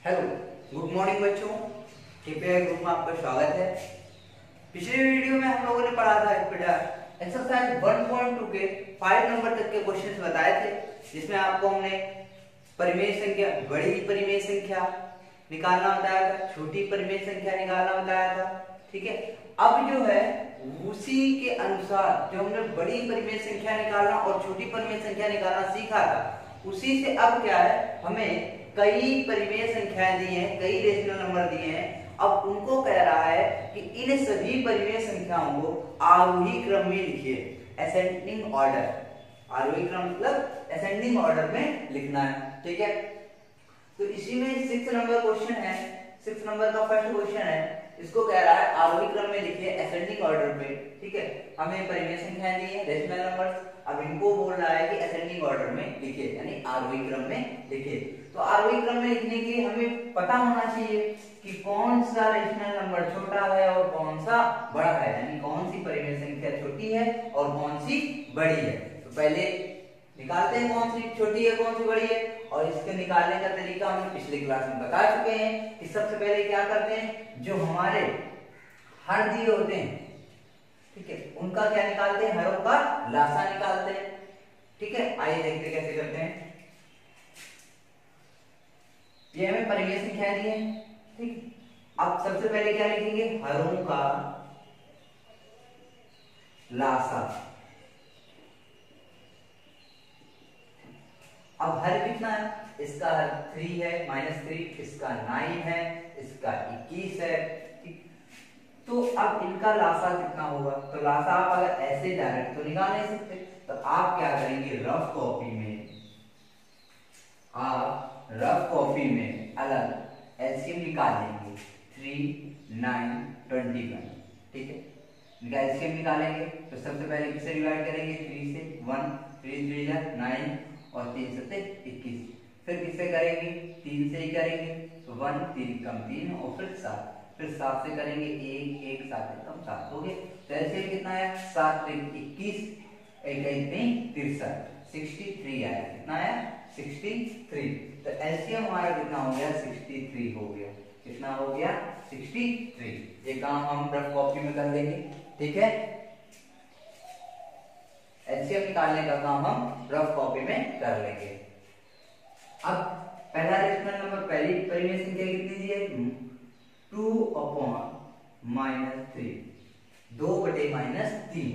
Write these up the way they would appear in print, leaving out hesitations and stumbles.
Hello, good morning बच्चों। KPI group में आपका स्वागत है। पिछले वीडियो में हम लोगों ने पढ़ा था बेटा एक्सरसाइज 1.2 के 5 नंबर तक के क्वेश्चंस बताए थे, जिसमें आपको हमने परिमेय संख्या, बड़ी परिमेय संख्या निकालना बताया था, छोटी परिमेय संख्या निकालना बताया था। ठीक है, अब जो है उसी के अनुसार जो हमने बड़ी परिमेय संख्या निकालना और छोटी परिमेय संख्या निकालना सीखा था, उसी से अब क्या है, हमें कई परिमेय संख्याएं दी हैं, कई रेशनल नंबर दिए हैं। अब उनको कह रहा है कि इन सभी परिमेय संख्याओं को आरोही क्रम में लिखिए, असेंडिंग ऑर्डर। आरोही क्रम मतलब असेंडिंग ऑर्डर में लिखना है। ठीक है, तो इसी में 6 नंबर क्वेश्चन है, 6 नंबर का फर्स्ट क्वेश्चन है। इसको कह रहा है आरोही क्रम में लिखिए असेंडिंग ऑर्डर पे। ठीक है, हमें परिमेय संख्याएं दी है, रेशनल नंबर्स। अब इनको बोल रहा है कि असेंडिंग ऑर्डर में लिखिए, यानी आरोही क्रम में लिखिए। तो आरोही क्रम में लिखने के लिए हमें पता होना चाहिए कि कौन सा रेशनल नंबर छोटा है और कौन सा बड़ा है, यानी कौन सी परिमेय संख्या छोटी है और कौन सी बड़ी है। तो पहले निकालते हैं कौन सी छोटी है कौन सी बड़ी है, और इसके निकालने का तरीका हमने पिछले क्लास में बता चुके हैं कि सबसे पहले क्या करते हैं, जो हमारे हर दिए होते हैं, ठीक है, उनका क्या निकालते हैं, हरों का लासा निकालते हैं। ठीक है, आइए देखते कैसे करते हैं। ये हमें परिमेय संख्या दी है। ठीक, अब सबसे पहले क्या लिखेंगे, हरों का लासा। अब हर कितना है, इसका हर 3 है, -3, इसका 9 है, इसका 21 है। ठीक, तो अब इनका लासा कितना होगा, तो लासा आप अगर ऐसे डायरेक्ट तो निकाल नहीं सकते, तो आप क्या करेंगे, रफ कॉपी में, आप रफ कॉपी में अलग एलसीएम निकाल लेंगे। 3, 9, 21। ठीक है, इनका एलसीएम निकालेंगे तो सबसे पहले किससे डिवाइड करेंगे, 3 से। 1 3 3 जा 9 और 3 7 21। फिर किससे करेंगे, 3 से ही करेंगे, तो 1 3 कम 3 और फिर 7, फिर 7 से करेंगे 1 1 7 कम 7 हो गए। तो एलसीएम कितना आया, 7 3 21, 1 1 3 63, 63 आया। कितना आया, 63। तो एलसीएम हमारा कितना हो गया, 63 हो गया। कितना हो गया, 63। ये काम हम रफ कॉपी में कर लेंगे। ठीक है, एलसीएम निकालने का काम हम रफ कॉपी में कर लेंगे। अब पहला रेशनल नंबर, पहली परिमेय संख्या कितनी दी है, 2/-3, 2/-3।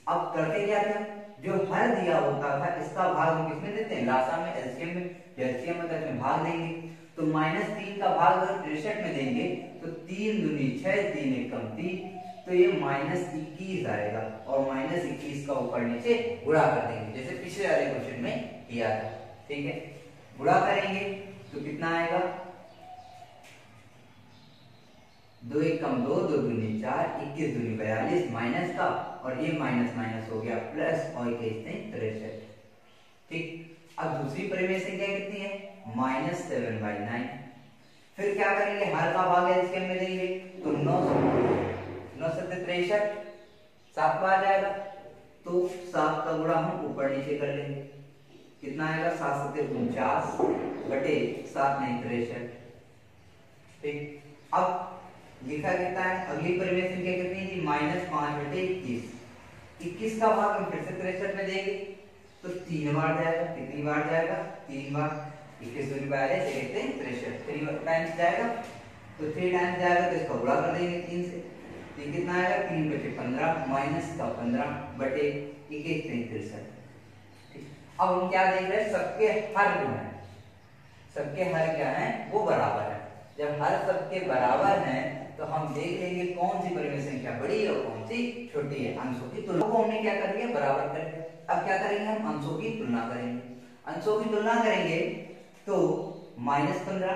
अब करते क्या था, जो हर दिया होता था इसका भाग हम किसमें देते हैं, लासा में, एलसीएम में। एलसीएम में इसमें भाग देंगे, तो -3 का भाग अगर 63 में देंगे तो 3 दूनी 6, 3 1 कम 3, तो ये -21 आएगा, और -21 का ऊपर नीचे गुणा कर देंगे, जैसे पिछले वाले क्वेश्चन में किया था। ठीक है, गुणा करेंगे तो कितना आएगा, 2 1 कम 2, 2 दूनी 4, 21 दूनी 42, माइनस का, और ये माइनस माइनस हो गया प्लस, और 21 63। ठीक, अब दूसरी परिमेय संख्या कितनी है, -7/9। फिर क्या करेंगे, हर का भाग एलसीएम में देंगे, तो 9 7 63, 7 बार जाएगा, तो 7 का गुणा हम ऊपर नीचे कर लेंगे। कितना आएगा, 7 7 49 बटे 7 9 63। ठीक, अब लिखा कितना है, अगली परिमेय संख्या कितनी थी, -5/21। 21 का भाग हम फिर से 63 में देंगे, तो 3 बार जाएगा। कितनी बार जाएगा, 3 बार। 21 दूनी 42, 63, 3 टाइम्स जाएगा, तो 3 टाइम्स जाएगा, तो इसका गुणा कर देंगे 3 से। तो कितना आएगा, 3 बचे 15, माइनस का 15 बटे 21 63। ठीक, अब हम क्या देख रहे हैं, सबके हर जो है, सबके हर क्या है, वो बराबर है। जब हर सबके बराबर हैं तो हम देख लेंगे कौन सी परिमेय संख्या बड़ी है और कौन सी छोटी है। अंशों की तुलना को हमने क्या कर लिया, बराबर कर लिया। अब क्या करेंगे, हम अंशों की तुलना करेंगे। अंशों की तुलना करेंगे तो -15,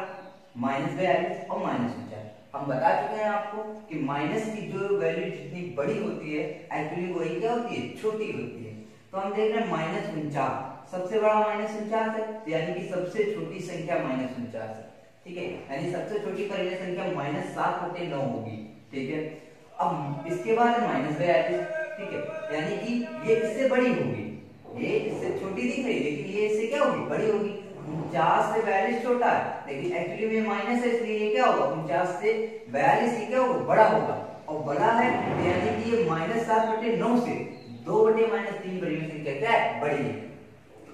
-42 और -49। हम बता चुके हैं आपको कि माइनस की जो वैल्यू जितनी बड़ी होती है, एक्चुअली वही क्या होती है, छोटी होती है। तो हम देख रहे हैं -49, सबसे बड़ा -49 है, यानी कि सबसे छोटी संख्या -49 है। ठीक है, यानी सबसे छोटी परिमेय संख्या -7/9 होगी। ठीक है, अब इसके बाद -42। ठीक है, यानी कि ये इससे बड़ी होगी, ये इससे छोटी दिख रही है लेकिन ये इससे क्या होगी, बड़ी होगी। 49 से 42 छोटा है, लेकिन एक्चुअली में माइनस है, इसलिए ये क्या होगा 49 से 42 ये क्या होगा बड़ा होगा, और बड़ा है यानी कि ये -7/9 से 2/-3 परिमेय संख्या क्या है बड़ी है।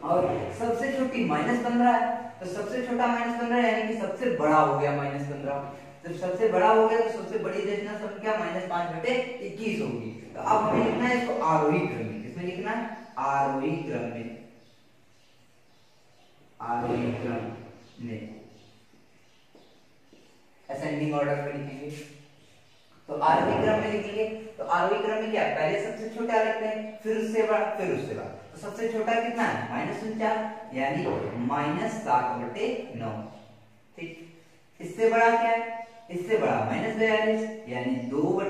और सबसे छोटी -15 है, तो सबसे छोटा -15 यानी कि सबसे बड़ा हो गया -15। जब सबसे बड़ा हो गया तो सबसे बड़ी रेशनल संख्या -5/21 होगी। तो अब हमें लिखना है इसको आरोही क्रम में। किसमें लिखना है? आरोही क्रम में। आरोही क्रम में असेंडिंग ऑर्डर में लिखेंगे। तो आरोही क्रम में लिखेंगे, तो आरोही क्रम में क्या है? पहले सबसे छोटा लिखते हैं, फिर उससे बड़ा, फिर उससे बड़ा। तो सबसे छोटा कितना है? -49 यानी -7/9। ठीक, इससे बड़ा क्या है? इससे बड़ा -42 यानी 2/-,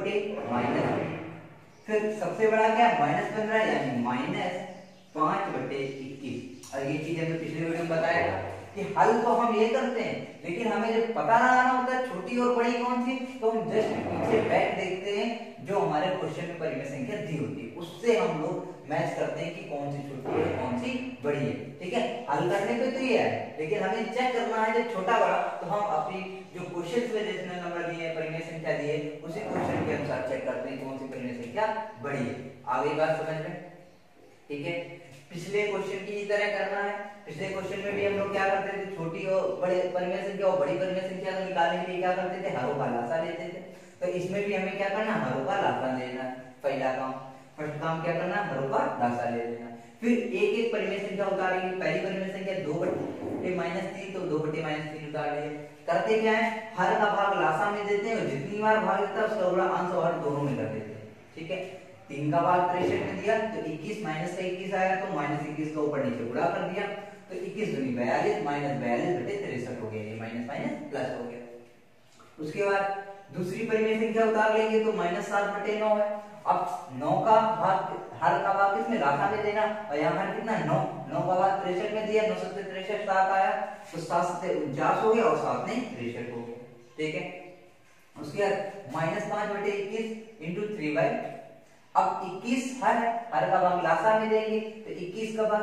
फिर सबसे बड़ा क्या है? -15 यानी -5/21। और ये चीज हमने पिछले वीडियो में बताया था कि हल तो हम ये करते हैं, लेकिन हमें जब पता लगाना होता है छोटी और बड़ी कौन सी, तो हम जस्ट पीछे बैक देखते हैं जो हमारे क्वेश्चन में परिमेय संख्या दी होती है, उससे हम लोग मैच करते हैं कि कौन सी छोटी है कौन सी बड़ी है। ठीक है, हल करने पे तो ये है, लेकिन हमें चेक करना है जब छोटा बड़ा, तो हम अपनी जो क्वेश्चन में रेशनल नंबर दिए, परिमेय संख्या दी है, उसी क्वेश्चन के अनुसार चेक करते हैं कौन सी परिमेय संख्या बड़ी है। आगे बात समझ में? ठीक है, पिछले क्वेश्चन की तरह करना है। पिछले क्वेश्चन में भी हम लोग क्या करते थे? छोटी और बड़ी परिमेय संख्या और बड़ी परिमेय संख्या को निकालने के लिए क्या करते थे? हरों का लासा लेते थे। तो इसमें भी हमें क्या करना? हरों का लासा लेना है। पहला काम, फर्स्ट काम क्या करना? हरों का लासा ले लेना। फिर एक एक परिमेय संख्या उतारेंगे। पहली परिमेय संख्या 2/-3, तो 2/-3 उतार लिए। करते क्या है? हर का भाग लासा में देते हैं, और जितनी बार भाग देता है उसका उल्टा अंश और हर दोनों में कर देते हैं। ठीक है, 3 का भाग 63 में दिया तो 21 माइनस का 21 आया, तो -21 का ऊपर नीचे गुणा कर दिया, तो 21 दूनी 42 -42/63 हो गया, ये माइनस माइनस प्लस हो गया। उसके बाद दूसरी परिमेय संख्या उतार लेंगे तो -7/9 है। अब 9 का भाग, हर का भाग किसमें? लासा में देना, और यहाँ हर कितना? 9 का भाग 63 में दिया, 9 से 63 7 आया, तो 7 से 49 हो गया, और 7 ने 63 हो गया। ठीक है, उसके बाद -5/21 इंटू 3/, अब 21 हर है, हर का भाग लासा में देंगे, तो 21 का भाग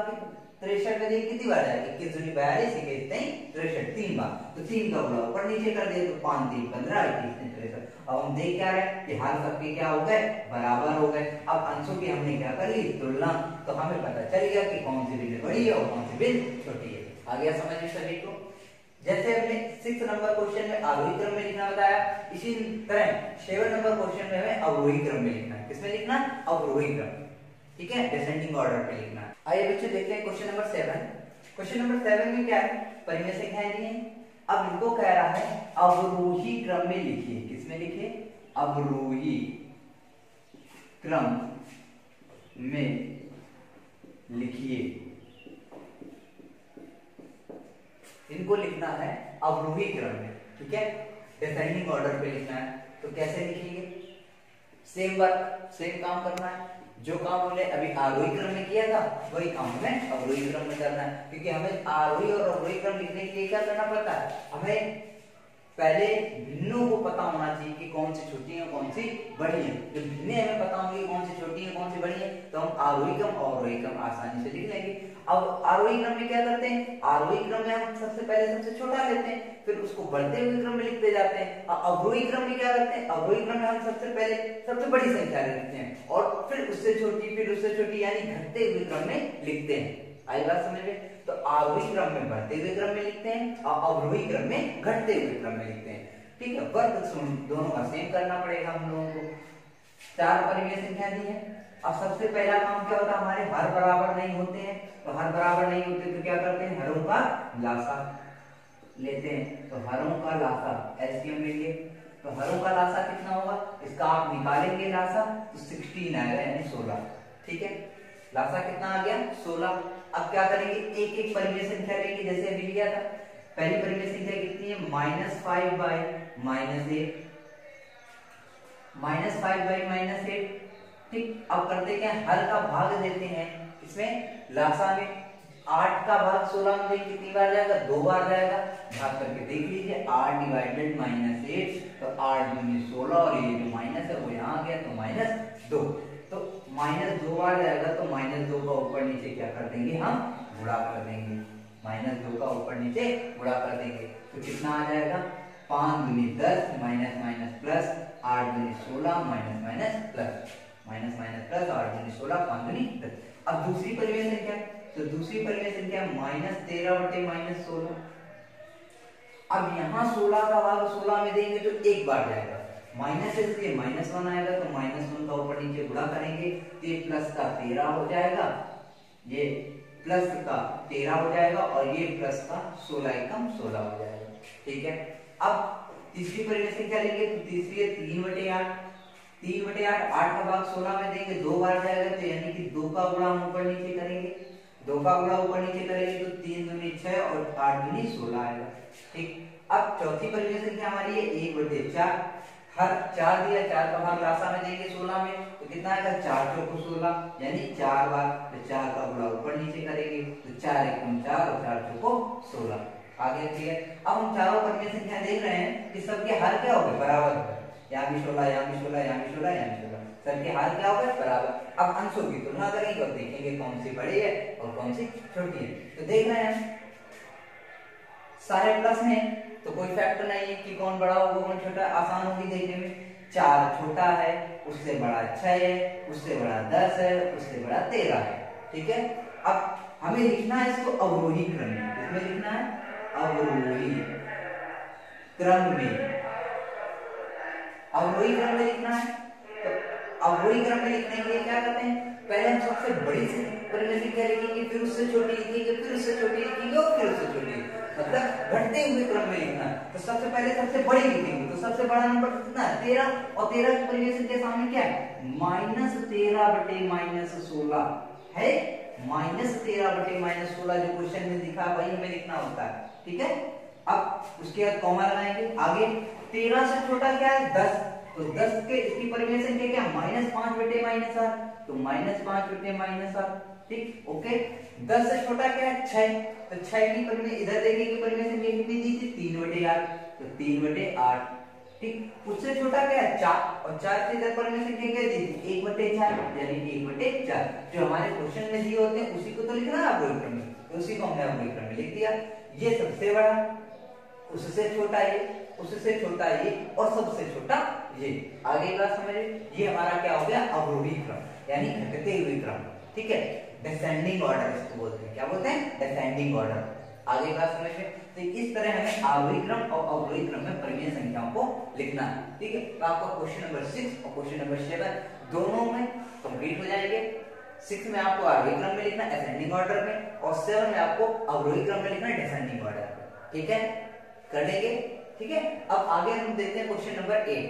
63 में देंगे, कितनी बार जाएगा? 21 दूनी 42, 21 नहीं 63, 3 बार, तो 3 का गुणा ऊपर नीचे कर दिए, तो 5 3 15, 21 ने 63। अब हम देख क्या रहे हैं कि हर सबके क्या हो गए? बराबर हो गए। अब अंशों की हमने क्या कर ली? तुलना, तो हमें पता चल गया कि कौन सी बिंदु बड़ी है और कौन सी बिंदु छोटी है। आ गया समझ में सभी को? जैसे हमने 6 नंबर क्वेश्चन में आरोही क्रम में लिखना बताया, इसी तरह 7 नंबर क्वेश्चन में हमें अवरोही क्रम में लिखना है। किसमें लिखना? अवरोही क्रम। ठीक है, डिसेंडिंग ऑर्डर पे लिखना है। आइए बच्चों देखते हैं क्वेश्चन नंबर 7। क्वेश्चन नंबर 7 में क्या है? परिमेय संख्याएं दी हैं। अब इनको कह रहा है अवरोही क्रम में लिखिए। किसमें लिखिए? अवरोही क्रम में लिखिए। इनको लिखना है अवरोही क्रम में। ठीक है, डिसेंडिंग ऑर्डर पे लिखना है। तो कैसे लिखेंगे? सेम वर्क, सेम काम करना है। जो काम हमने अभी आरोही क्रम में किया था वही काम हमें अवरोही क्रम में करना है, क्योंकि हमें आरोही और अवरोही क्रम लिखने के लिए क्या करना पड़ता है? हमें पहले भिन्नों को पता होना चाहिए कि कौन सी छोटी है कौन सी बड़ी है। जब भिन्ने हमें पता होंगे कौन सी छोटी है कौन सी बड़ी है, तो हम आरोही क्रम और अवरोही क्रम आसानी से लिख लेंगे। अब आरोही क्रम में क्या करते हैं? आरोही क्रम में हम सबसे पहले सबसे छोटा लेते हैं, फिर उसको बढ़ते हुए क्रम में लिखते जाते हैं। अवरोही क्रम में क्या करते हैं? अवरोही क्रम में हम सबसे पहले सबसे बड़ी संख्या लिखते हैं, और फिर उससे छोटी, फिर उससे छोटी, यानी घटते हुए क्रम में लिखते हैं। आई बात समझ में? तो आरोही क्रम में बढ़ते हुए क्रम में लिखते हैं और अवरोही क्रम में घटते हुए क्रम में लिखते हैं। ठीक है, वर्क दोनों का सेम करना पड़ेगा हम लोगों को। 4 परिमेय संख्या दी है। अब सबसे पहला काम क्या होता है? हमारे हर बराबर नहीं होते हैं, तो हर बराबर नहीं होते तो क्या करते हैं? हरों का लासा लेते हैं। तो हरों का लासा एलसीएम लेंगे, तो हरों का लासा कितना होगा? इसका आप निकालेंगे लासा, तो 16 आएगा, यानी 16। ठीक है, लासा कितना आ गया? 16। अब क्या करेंगे? एक एक परिमेय संख्या लेंगे, जैसे अभी लिया था। पहली परिमेय संख्या कितनी है? -5/-8, -5/-8। ठीक, अब करते क्या? हर का भाग देते हैं इसमें लासा में। 8 का भाग 16 में देखिए कितनी बार जाएगा? 2 बार जाएगा। भाग करके देख लीजिए, 8 डिवाइडेड -8, तो 8 दूनी 16, और ये जो माइनस है वो यहाँ आ गया, तो -2। तो -2 बार जाएगा, तो -2 का ऊपर नीचे क्या कर देंगे? हम गुणा कर देंगे। -2 का ऊपर नीचे गुणा कर देंगे तो कितना आ जाएगा 5 दूनी 10 माइनस माइनस प्लस 8 दूनी 16 माइनस माइनस प्लस 8 दूनी 16 5 दूनी 10। अब दूसरी परिमेय संख्या, तो दूसरी परिमेय संख्या -13 बटे -16। अब यहाँ 16 का भाग 16 में देंगे तो एक बार जाएगा, माइनस से इसलिए -1 आएगा तो -1 का ऊपर नीचे गुणा करेंगे तो ये प्लस का 13 हो जाएगा, ये प्लस का 13 हो जाएगा और ये प्लस का 16 एकम 16 हो जाएगा। ठीक है, अब तीसरी परिमेय संख्या लेंगे तो तीसरी है 3/8। 3/8 8 का भाग 16 में देंगे 2 बार जाएगा तो यानी कि 2 का गुणा हम ऊपर नीचे करेंगे, 2 का गुणा ऊपर नीचे करेंगे तो 3 दूनी 6 और 8 दूनी 16 आएगा। ठीक, अब चौथी परिमेय संख्या हमारी है 1/4। हर 4 दिया, 4 का भाग लासा में देंगे 16 में तो कितना आएगा 4 चौको 16 यानी 4 बार, तो 4 का गुणा ऊपर नीचे करेंगे तो 4 एकम 4 और 4 चौको 16 आगे। ठीक है, अब हम चारों परिमेय संख्या देख रहे हैं कि सबके हर क्या हो गए बराबर, यहाँ भी 16 यहाँ भी 16 यहाँ भी 16 यहाँ भी 16, सबके हर क्या हो गए बराबर। अब अंशों की तुलना करेंगे और देखेंगे कौन सी बड़ी है और कौन सी छोटी है। तो देख रहे हैं सारे प्लस हैं तो कोई फैक्टर नहीं है कि कौन बड़ा होगा कौन छोटा, आसान होगी देखने में। 4 छोटा है, उससे बड़ा 6 है, उससे बड़ा 10 है, उससे बड़ा 13 है। ठीक है, अब हमें लिखना है इसको अवरोही क्रम में, इसमें लिखना है अवरोही क्रम में, अवरोही क्रम में लिखना है। तो अवरोही क्रम में लिखने के लिए क्या करते हैं, पहले हम सबसे बड़ी परिमेय संख्या लिखेंगे, फिर उससे छोटी लिखेंगे, फिर उससे छोटी लिखेंगे और फिर उससे छोटी, मतलब घटते हुए क्रम में लिखना। तो सबसे पहले सबसे बड़ी लिखेंगे तो सबसे बड़ा नंबर कितना है 13 और 13 की परिमेय संख्या सामने क्या है -13 बटे -16 है, -13 बटे -16 जो क्वेश्चन में दिखा वही हमें लिखना होता है। ठीक है, अब उसके बाद कॉमा लगाएंगे आगे। 13 से छोटा क्या है 10, तो 10 के इसकी परिमेय संख्या क्या -5 बटे -8 तो -5 बटे -8। ठीक, ओके। 10 से छोटा क्या है 6, तो 6 की परिमेय इधर देखेंगे परिमेय संख्या कितनी दी थी 3/8 तो 3/8। ठीक, उससे छोटा क्या है 4 और 4 से इधर परिमेय संख्या क्या दी थी 1/4 यानी 1/4। जो हमारे क्वेश्चन में दिए होते हैं उसी को तो लिखना है अवरोही क्रम में, तो उसी को हमने अवरोही क्रम में लिख दिया। ये सबसे बड़ा, उससे छोटा ये, उससे छोटा ये और सबसे छोटा ये। आगे बात समझिए, ये हमारा क्या हो गया अवरोही क्रम यानी घटते हुए क्रम। ठीक है, डिसेंडिंग ऑर्डर इसको बोलते हैं, क्या बोलते हैं डिसेंडिंग ऑर्डर। आगे बात समझिए, तो इस तरह हमें आरोही क्रम और अवरोही क्रम में परिमेय संख्याओं को लिखना है। ठीक है, तो आपका क्वेश्चन नंबर 6 और क्वेश्चन नंबर 7 दोनों में कंप्लीट हो जाएंगे। 6 में आपको आरोही क्रम में लिखना है असेंडिंग ऑर्डर में और 7 में आपको अवरोही क्रम में लिखना है डिसेंडिंग ऑर्डर में। ठीक है, कर लेंगे। ठीक है, अब आगे हम देखते हैं क्वेश्चन नंबर 8।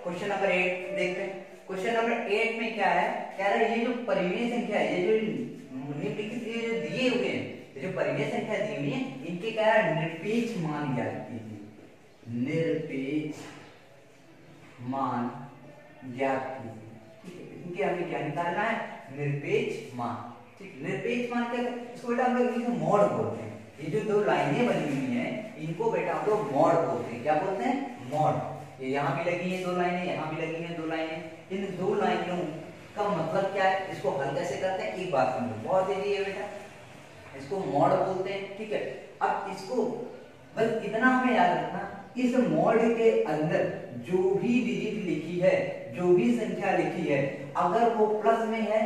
क्वेश्चन नंबर 8 देखते हैं। क्वेश्चन नंबर 8 में क्या है, कह रहा है ये जो परिमेय संख्या है, ये जो निम्नलिखित ये जो दिए हुए हैं, ये जो परिमेय संख्या दी हुई है, इनके क्या है निरपेक्ष मान ज्ञात कीजिए, निरपेक्ष मान ज्ञात कीजिए। ठीक है, इनके हमें क्या निकालना है निरपेक्ष मान। ठीक, निरपेक्ष मान क्या है, इसको बेटा हम लोग इंग्लिश में मॉड बोलते हैं। ये जो दो लाइनें बनी हुई हैं इनको बेटा हम लोग मॉड बोलते हैं। क्या बोलते हैं मॉड। ये यहाँ भी लगी है 2 लाइनें, यहाँ भी लगी हैं 2 लाइनें। इन 2 लाइनों का मतलब क्या है, इसको हल कैसे करते हैं एक बात समझो, बहुत इजी है बेटा, इसको मॉड बोलते हैं। ठीक है, अब इसको बस इतना हमें याद रखना, इस मॉड के अंदर जो भी डिजिट लिखी है, जो भी संख्या लिखी है, अगर वो प्लस में है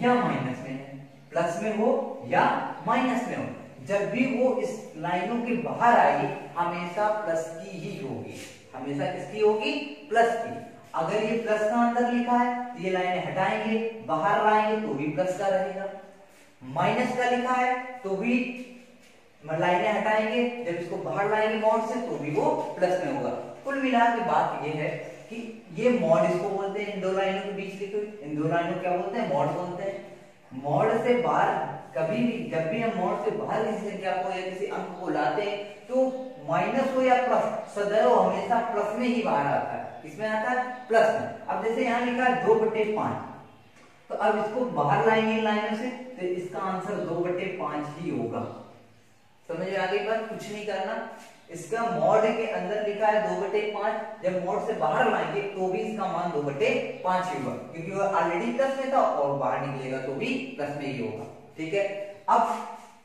या माइनस में है, प्लस में हो या माइनस में हो, जब भी वो इस लाइनों के बाहर आएगी हमेशा प्लस की ही होगी, हमेशा किसकी होगी प्लस की। अगर ये प्लस का अंदर लिखा है तो ये लाइनें हटाएंगे, बाहर लाएंगे तो भी प्लस का रहेगा। माइनस का लिखा है तो भी लाइनें हटाएंगे, जब इसको बाहर लाएंगे मॉड से तो भी वो प्लस में होगा। कुल मिला के बात ये है कि ये मॉड इसको बोलते हैं, इन 2 लाइनों के बीच लिखे हुए इन 2 लाइनों क्या बोलते हैं मॉड बोलते हैं। मॉड से बाहर कभी भी, जब भी हम मॉड से बाहर किसी संख्या को या किसी अंक को लाते हैं तो माइनस हो या प्लस सदैव हमेशा प्लस में ही बाहर आता है। किसमें आता है प्लस में। अब जैसे यहाँ लिखा है 2/5, तो अब इसको बाहर लाएंगे लाइनों से तो इसका आंसर 2/5 ही होगा। समझ में आगे बात, कुछ नहीं करना। इसका मॉड के अंदर लिखा है 2/5, जब मॉड से बाहर लाएंगे तो भी इसका मान 2/5 ही होगा, क्योंकि वो ऑलरेडी प्लस में था और बाहर निकलेगा तो भी प्लस में ही होगा। ठीक है, अब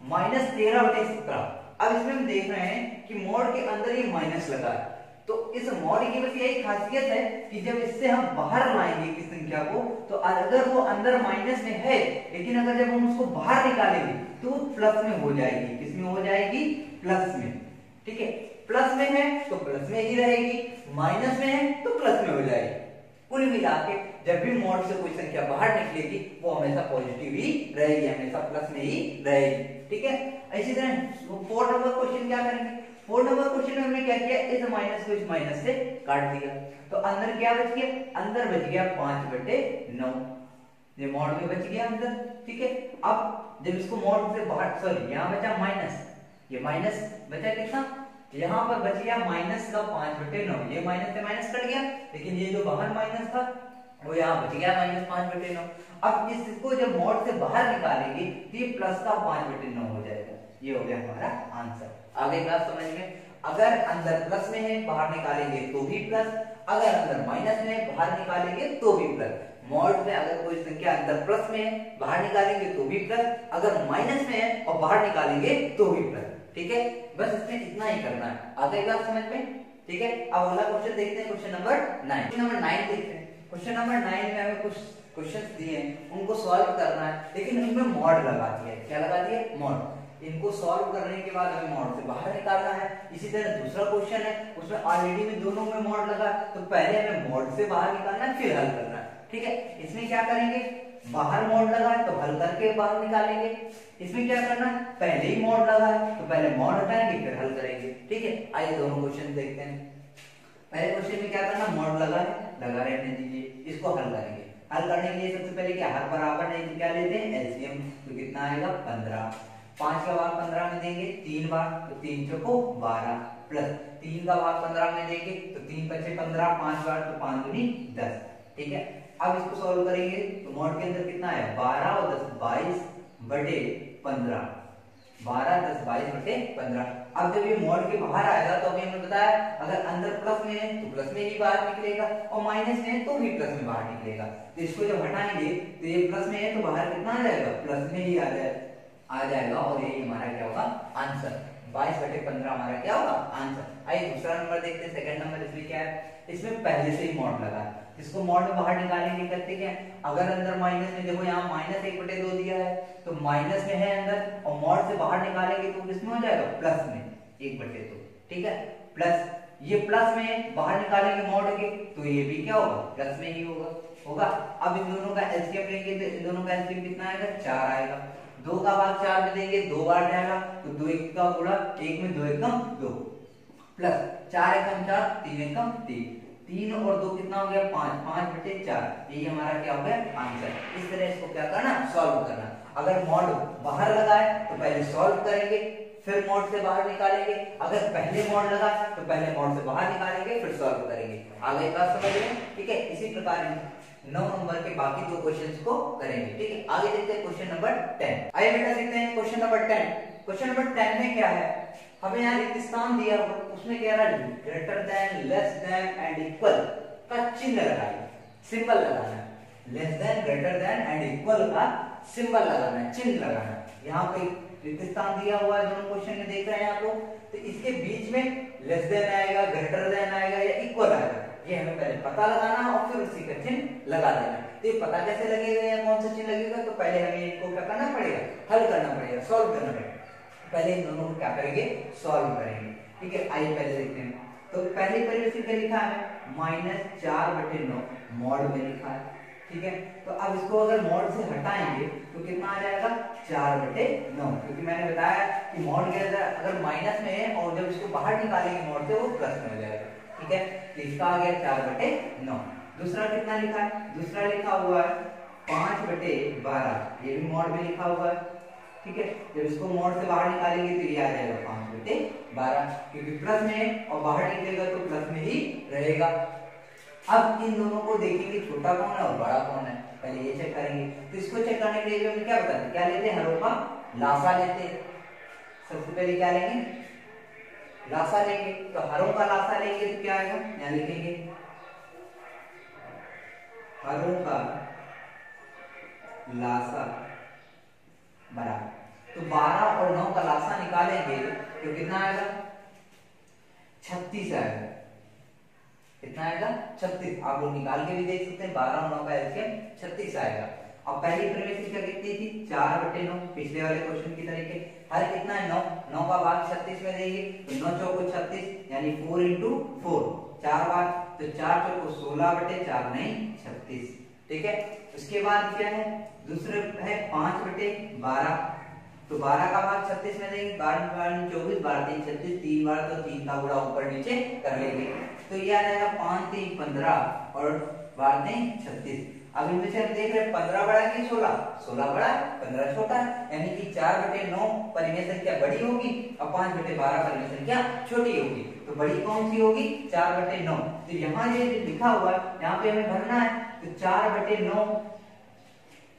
-13/17। अब इसमें हम देख रहे हैं कि मॉड के अंदर ये माइनस लगा है, तो इस मॉड की बस यही खासियत है कि जब इससे हम बाहर लाएंगे किस संख्या को, तो अगर वो अंदर माइनस में है, लेकिन अगर जब हम उसको बाहर निकालेंगे तो प्लस में हो जाएगी। किस में हो जाएगी? प्लस में। ठीक है, प्लस में है तो प्लस में ही रहेगी, माइनस में है तो प्लस में हो जाएगी। कुल मिला के जब भी मॉड से कोई संख्या बाहर निकलेगी वो हमेशा पॉजिटिव ही रहेगी, हमेशा प्लस में ही रहेगी। ठीक है, इसी तरह 4 नंबर क्वेश्चन क्या करेंगे? 4 नंबर क्वेश्चन में हमने क्या किया, इस माइनस को इस माइनस से काट दिया, तो अंदर क्या बच गया? अंदर बच गया 5/9, ये मॉड में बच गया अंदर। ठीक है, अब जब इसको मॉड से बाहर, सॉरी यहाँ बचा माइनस, ये माइनस बचा कितना, यहाँ पर बच गया माइनस का 5/9, ये माइनस से माइनस कट गया, लेकिन ये जो बाहर माइनस था वो यहाँ बच गया -5/9। अब इसको जब मॉड से बाहर निकालेंगे तो ये प्लस का 5/9 हो जाएगा। ये हो गया हमारा आंसर। आगे बात समझ में, अगर अंदर प्लस में है बाहर निकालेंगे तो भी प्लस, अगर अंदर माइनस में है बाहर निकालेंगे तो भी प्लस। मॉड में अगर कोई संख्या अंदर प्लस में है बाहर निकालेंगे तो भी प्लस, अगर माइनस में है और बाहर निकालेंगे तो भी प्लस। ठीक है, बस इसमें इतना ही करना है। आगे बात समझ में? ठीक है, अब अगला क्वेश्चन देखते हैं, क्वेश्चन नंबर 9। क्वेश्चन नंबर 9 देखते हैं। क्वेश्चन नंबर 9 में हमें कुछ क्वेश्चंस दिए हैं, उनको सॉल्व करना है, लेकिन इनमें मॉड लगा दिया है। क्या लगा दिया? मॉड। इनको सॉल्व करने के बाद हमें मॉड से बाहर निकालना है। इसी तरह दूसरा क्वेश्चन है, उसमें ऑलरेडी में दोनों में मॉड लगा है, तो पहले हमें मॉड से बाहर निकालना है फिर हल करना है। ठीक है, इसमें क्या करेंगे, बाहर मॉड लगा है तो हल करके बाहर निकालेंगे। इसमें क्या करना है, पहले ही मॉड लगा है तो पहले मॉड हटाएंगे फिर हल करेंगे। ठीक है, आइए दोनों क्वेश्चन देखते हैं। पहले क्वेश्चन में क्या करना, मॉड लगा है, लगा रहने दीजिए, इसको हल करेंगे। हल करने के लिए सबसे पहले क्या, हर बराबर नहीं तो क्या लेते हैं, एलसीएम। तो कितना आएगा 15, 5 का भाग 15 में देंगे 3 बार, तो 3 चौको 12, प्लस 3 का भाग 15 में देंगे तो 3 पचे 15, 5 बार तो 5 दूनी 10। ठीक है, अब इसको सॉल्व करेंगे तो मॉड के अंदर कितना है, 12 और 10 22/15, 12 10 22/15। अब जब ये मॉड के बाहर आएगा तो अभी हमने बताया अगर अंदर प्लस में है तो प्लस में ही बाहर निकलेगा, और माइनस में है तो भी प्लस में बाहर निकलेगा। तो इसको जब हटाएंगे तो ये प्लस में है तो बाहर कितना आ जाएगा, प्लस में ही आ जाएगा, और यही हमारा क्या होगा, आंसर। 22/15 हमारा क्या होगा, आंसर। आइए दूसरा नंबर देखते हैं, सेकंड नंबर। इसमें क्या है, इसमें पहले से ही मॉड लगा है, इसको मॉड में बाहर निकालेंगे करते क्या, अगर अंदर माइनस में, देखो यहाँ -1/2 दिया है तो माइनस में है अंदर, और मॉड से बाहर निकालेंगे तो किसमें हो जाएगा, प्लस में 1/2। ठीक है, प्लस ये प्लस में बाहर निकालेंगे मॉड के तो ये भी क्या होगा, प्लस में ही होगा। अब इन दोनों का एलसीएम लेंगे तो इन दोनों का एलसीएम कितना आएगा, 4 आएगा। 2 का भाग 4 में देंगे 2 बार जाएगा, तो 2 1 का गुणा 1 में 2 एकम 2, प्लस 4 एकम 4, 3 एकम 3, 3 और 2 कितना हो गया, 5, 5/4। यही हमारा क्या हो गया, आंसर। इस तरह इसको क्या करना, सॉल्व करना। अगर मॉड बाहर लगा है तो पहले सॉल्व करेंगे फिर मॉड से बाहर निकालेंगे, अगर पहले मॉड लगा तो पहले मॉड से बाहर निकालेंगे फिर सॉल्व करेंगे। आगे बात समझ रहे हैं? ठीक है, इसी प्रकार 9 नंबर के बाकी 2 क्वेश्चंस को करेंगे। ठीक है, आगे देखते हैं क्वेश्चन नंबर 10। आइए बेटा देखते हैं क्वेश्चन नंबर 10। क्वेश्चन नंबर 10 में क्या है, हमें यहाँ रिक्त स्थान दिया हुआ, उसमें क्या रहा, greater than, less than and equal का चिन्ह लगाइए, सिंबल लगाना है। Less than, greater than and equal का सिंबल लगाना है, चिन्ह लगाना है। यहाँ पे रिक्त स्थान दिया हुआ है, दोनों क्वेश्चन में देख रहे हैं आप लोग, तो इसके बीच में लेस देन आएगा, ग्रेटर देन आएगा या इक्वल आएगा, ये हमें पहले पता लगाना है और फिर उसी का चिन्ह लगा देना है। तो ये पता कैसे लगेगा या कौन सा चिन्ह लगेगा, तो पहले हमें इनको क्या करना पड़ेगा, हल करना पड़ेगा, सॉल्व करना पड़ेगा। पहले इन दोनों को क्या करेंगे, सॉल्व करेंगे। ठीक है, आइए पहले देखते हैं। तो पहली परिवर्तित क्या लिखा है, -4/9 मॉड में लिखा है। ठीक है, तो अब इसको अगर मॉड से हटाएंगे तो कितना आ जाएगा, 4/9, क्योंकि मैंने बताया कि मॉड के अंदर अगर माइनस में है और जब इसको बाहर निकालेंगे मॉड से वो प्लस में हो जाएगा। ठीक है, तो इसका आ गया 4/9। दूसरा कितना लिखा है, दूसरा लिखा हुआ है 5/12, ये भी मॉड में लिखा हुआ है। ठीक है, जब इसको मॉड से बाहर निकालेंगे तो ये आ जाएगा 5/12, क्योंकि प्लस में है और बाहर निकलेगा तो प्लस में ही रहेगा। अब इन दोनों को देखेंगे छोटा कौन है और बड़ा कौन है, पहले ये चेक करेंगे। तो इसको चेक करने के लिए हम क्या बताते हैं, क्या लेते हैं, हरों का लासा लेते हैं। सबसे पहले क्या लेंगे, लासा लेंगे। तो हरों का लासा लेंगे तो क्या आएगा, यहाँ लिखेंगे हरों का लासा बराबर तो 12 और 9 का लासा निकालेंगे तो कितना आएगा? 36 आएगा। कितना आएगा? 36। आप लोग निकाल के भी देख सकते हैं, 12 और 9 का एलसीएम 36 आएगा। अब पहली प्रीमिस क्या कितनी थी? 4/9, पिछले वाले क्वेश्चन की तरीके। हर कितना है? 9। 9 का भाग 36 में देंगे तो 9 चौको 36 यानी 4 × 4, 4 बार, तो 4 चौको 16/4 नहीं 36। ठीक है। उसके बाद क्या है? दूसरे है 5/12, तो 12 का भाग 36 में देंगे, 12 24, 12 3 36, 3 बार तो 3 का गुणा ऊपर नीचे कर लेंगे, तो ये आ जाएगा 5 3 15 और 12 3 36। अब इनमें से हम देख रहे हैं 15 बड़ा है कि 16? 16 बड़ा है, 15 छोटा है, यानी कि 4/9 परिमेय संख्या बड़ी होगी और 5/12 परिमेय संख्या छोटी होगी। तो बड़ी कौन सी होगी? 4/9। तो यहाँ ये लिखा हुआ है, यहाँ पे हमें भरना है, तो 4/9,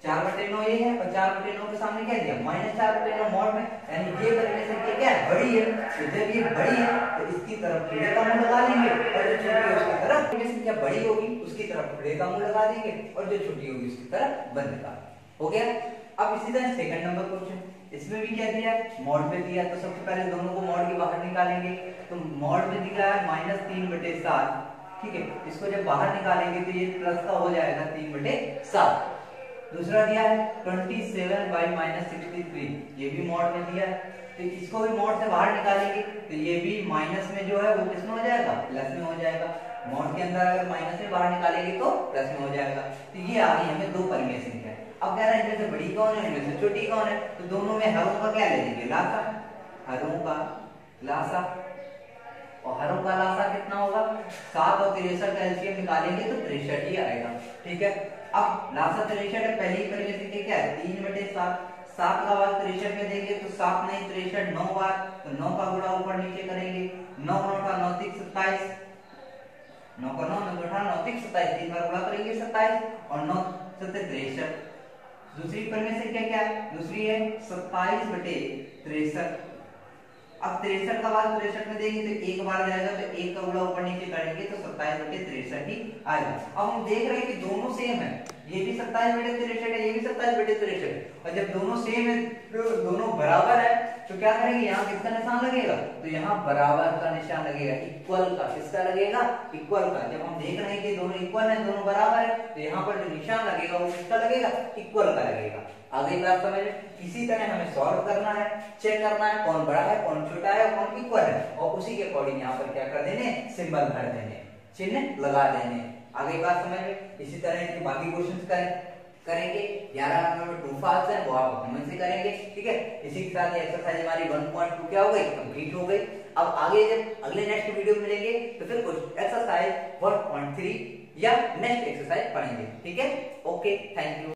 4/9 ये है और 4/9 के सामने क्या दिया? -4/9 मॉड में, यानी ये परिमेय संख्या क्या है? बड़ी है। तो जब ये बड़ी है तो इसकी तरफ खिड़े का मुंह लगा लेंगे और जो छोटी है उसकी तरफ, परिमेय संख्या बड़ी होगी उसकी तरफ खिड़े का मुंह लगा देंगे और जो छोटी होगी उसकी तरफ बंद का। हो गया। अब इसी तरह सेकंड नंबर क्वेश्चन, इसमें भी क्या दिया? मॉड में दिया, तो सबसे पहले दोनों को मॉड के बाहर निकालेंगे। तो मॉड में दिया है -3/7, ठीक है। इसको जब बाहर निकालेंगे तो ये प्लस का हो जाएगा 3/7। दूसरा दिया है 27/-63, ये भी मॉड में दिया है, तो इसको भी मॉड से बाहर निकालेंगे तो ये भी माइनस में जो है वो किसमें हो जाएगा? प्लस में हो जाएगा। मॉड के अंदर अगर माइनस में बाहर निकालेंगे तो प्लस में हो जाएगा। तो ये आ गई हमें दो परिमेय संख्या। अब कह रहे हैं इनमें से बड़ी कौन है, इनमें से छोटी कौन है? तो दोनों में हरों का क्या ले लेंगे? लासा। हरों का लासा, और हरों का लासा कितना होगा? 7 और 63 का एलसीएम निकालेंगे तो 63 ही आएगा। ठीक है। अब लासा 63 है, पहली परिमेय संख्या क्या है? 3/7। 7 का भाग 63 में देंगे तो 7 नहीं 63, 9 बार, तो 9 का गुणा ऊपर नीचे करेंगे, 9 9 का 9 3 27, 9 का 9 9 8 9 3 27, 3 बार गुणा करेंगे 27 और 9 7 63। दूसरी परिमेय संख्या क्या है? दूसरी है 27/63। अब 63 का भाग 63 में देंगे तो एक बार जाएगा, तो एक का गुणा ऊपर नीचे करेंगे तो 27/63 ही आएगा। अब हम देख रहे हैं कि दोनों सेम है, ये भी 27/63 है, ये भी 27/63 है, और जब दोनों सेम है, दोनों बराबर है, तो क्या करेंगे? यहाँ किसका निशान लगेगा? तो यहाँ बराबर का निशान लगेगा, इक्वल का। किसका लगेगा? इक्वल का। जब हम देख रहे हैं कि दोनों इक्वल है, दोनों बराबर है, तो यहाँ पर जो निशान लगेगा वो किसका लगेगा? इक्वल का लगेगा। आगे बात समझ में। इसी तरह हमें सॉल्व करना है, चेक करना है कौन बड़ा है, कौन छोटा है, कौन इक्वल है, और उसी के अकॉर्डिंग यहाँ पर क्या कर देने? सिंबल भर देने, चिन्ह लगा देने। आगे बात समझ में। इसी तरह के बाकी क्वेश्चंस करेंगे। 11 नंबर में ट्रू फॉल्स है वो आप कमेंट से करेंगे। ठीक है। इसी के साथ एक्सरसाइज हमारी 1.2 क्या हो गई? कंप्लीट हो गई। अब आगे जब अगले नेक्स्ट वीडियो में मिलेंगे तो फिर कुछ एक्सरसाइज 1.3 या नेक्स्ट एक्सरसाइज पढ़ेंगे। ठीक है। Okay, thank you.